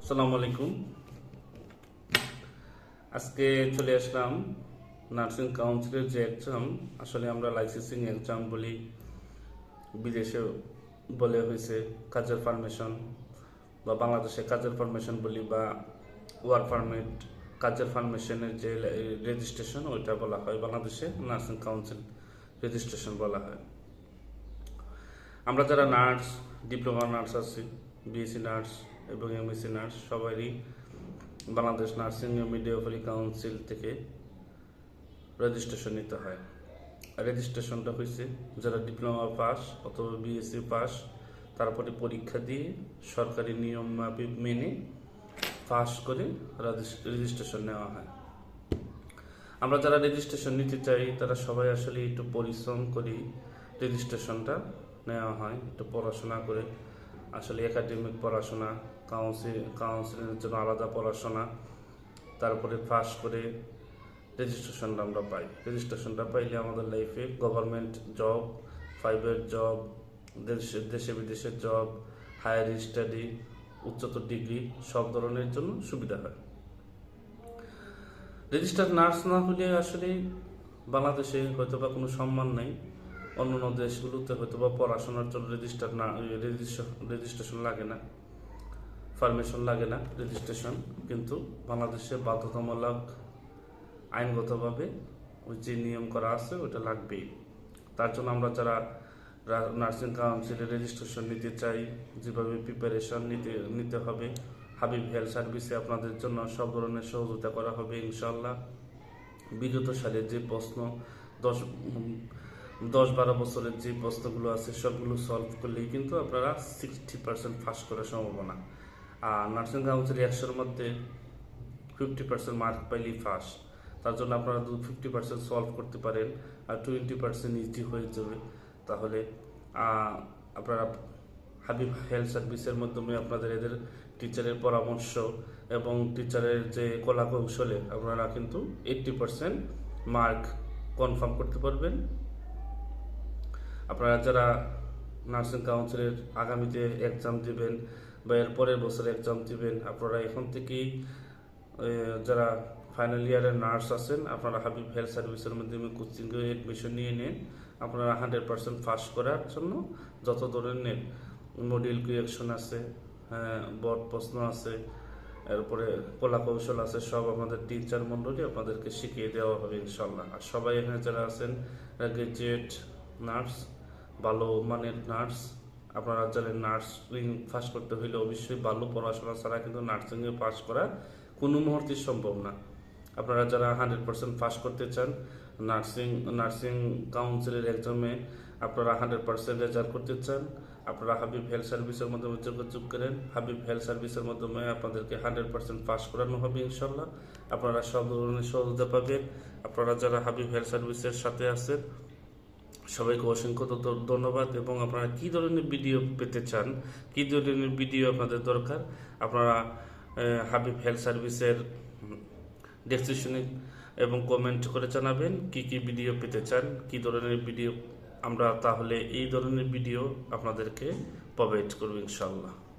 আসসালামু আলাইকুম। আজকে চলে আসলাম নার্সিং কাউন্সিলের যে এক্সাম, আসলে আমরা লাইসেন্সিং এক্সাম বলি, বিদেশে বলে হয়েছে কাজের পারমিশন, বা বাংলাদেশে কাজের পারমিশন বলি, বা ওয়ার্ক পারমিট, কাজের পারমিশনের যে রেজিস্ট্রেশন ওইটা বলা হয়, বাংলাদেশে নার্সিং কাউন্সিল রেজিস্ট্রেশন বলা হয়। আমরা যারা নার্স, ডিপ্লোমা নার্স আছি, বিএসসি নার্স এবং এমএসসি নার্স, সবারই বাংলাদেশ নার্সিং ও মিডওয়াইফারি কাউন্সিল থেকে রেজিস্ট্রেশন নিতে হয়। রেজিস্ট্রেশনটা হয়েছে যারা ডিপ্লোমা পাস অথবা বিএসসি পাস, তারপরে পরীক্ষা দিয়ে সরকারি নিয়ম মাফিক মেনে পাস করে রেজিস্ট্রেশন নেওয়া হয়। আমরা যারা রেজিস্ট্রেশন নিতে চাই তারা সবাই আসলে একটু পরিশ্রম করি রেজিস্ট্রেশনটা নেওয়া হয়, একটু পড়াশোনা করে, আসলে একাডেমিক পড়াশোনা, কাউন্সিলিংয়ের জন্য আলাদা পড়াশোনা, তারপরে পাস করে রেজিস্ট্রেশনটা আমরা পাই। রেজিস্ট্রেশনটা পাইলে আমাদের লাইফে গভর্নমেন্ট জব, প্রাইভেট জব, দেশে বিদেশের জব, হায়ার স্টাডি, উচ্চতর ডিগ্রি সব ধরনের জন্য সুবিধা হয়। রেজিস্টার্ড নার্স না হলে আসলে বাংলাদেশে হয়তো বা কোনো সম্মান নেই, অন্যান্য দেশগুলোতে হয়তো বা পড়াশোনার জন্য রেজিস্ট্রেশন লাগে না, পারমিশন লাগে না রেজিস্ট্রেশন, কিন্তু বাংলাদেশে বাধ্যতামূলক আইনগতভাবে ওই যে নিয়ম করা আছে ওটা লাগবেই। তার জন্য আমরা যারা নার্সিং কাউন্সিলে রেজিস্ট্রেশন নিতে চাই, যেভাবে প্রিপারেশন নিতে হবে, হাবিব হেলথ সার্ভিসে আপনাদের জন্য সব ধরনের সহযোগিতা করা হবে ইনশাল্লাহ। বিগত সালের যে প্রশ্ন 10-12 বছরের যে প্রশ্নগুলো আছে সবগুলো সলভ করলেই কিন্তু আপনারা 60% পাস করার সম্ভাবনা। আর নার্সিং কাউন্সিলে 100-এর মধ্যে 50% মার্ক পাইলেই পাস। তার জন্য আপনারা 50% সলভ করতে পারেন আর 20% ইজি হয়ে যাবে। তাহলে আপনারা হাবিব হেলথ সার্ভিসের মাধ্যমে আপনাদের এদের টিচারের পরামর্শ এবং টিচারের যে কলা কৌশলে আপনারা কিন্তু 80% মার্ক কনফার্ম করতে পারবেন। আপনারা যারা নার্সিং কাউন্সিলের আগামীতে এক্সাম দিবেন বা এর পরের বছর এক্সাম দিবেন, আপনারা এখন থেকেই যারা ফাইনাল ইয়ারের নার্স আছেন আপনারা হাবিব হেলথ সার্ভিসের মাধ্যমে কোচিংয়ে এডমিশন নিয়ে নেন। আপনারা 100% পাস করার জন্য যত ধরনের মডিউল কুয়েকশন আছে, বোর্ড প্রশ্ন আছে, এরপরে কলা কৌশল আছে, সব আমাদের টিচার মণ্ডলী আপনাদেরকে শিখিয়ে দেওয়া হবে ইনশাল্লাহ। আর সবাই এখানে যারা আছেন গ্রাজুয়েট নার্স, ভালো মানের নার্স, আপনারা জানেন নার্সিং পাস করতে হইলে অবশ্যই ভালো পড়াশোনা ছাড়া কিন্তু নার্সিংয়ে পাস করা কোনো মুহূর্তে সম্ভব না। আপনারা যারা 100% পাস করতে চান, নার্সিং কাউন্সিলের এক্সামে আপনারা 100% রেজাল্ট করতে চান, আপনারা হাবিব হেলথ সার্ভিসের মাধ্যমে যোগাযোগ করেন। হাবিব হেলথ সার্ভিসের মাধ্যমে আপনাদেরকে 100% পাস করানো হবে ইনশাল্লাহ। আপনারা সব ধরনের সহযোগিতা পাবেন। আপনারা যারা হাবিব হেলথ সার্ভিসের সাথে আছেন সবাইকে অসংখ্য ধন্যবাদ। এবং আপনারা কী ধরনের ভিডিও পেতে চান, কী ধরনের ভিডিও আপনাদের দরকার, আপনারা হাবিব হেলথ সার্ভিসের ডেসক্রিপশনে এবং কমেন্ট করে জানাবেন কি কি ভিডিও পেতে চান, কি ধরনের ভিডিও, আমরা তাহলে এই ধরনের ভিডিও আপনাদেরকে প্রোভাইড করব ইনশাল্লাহ।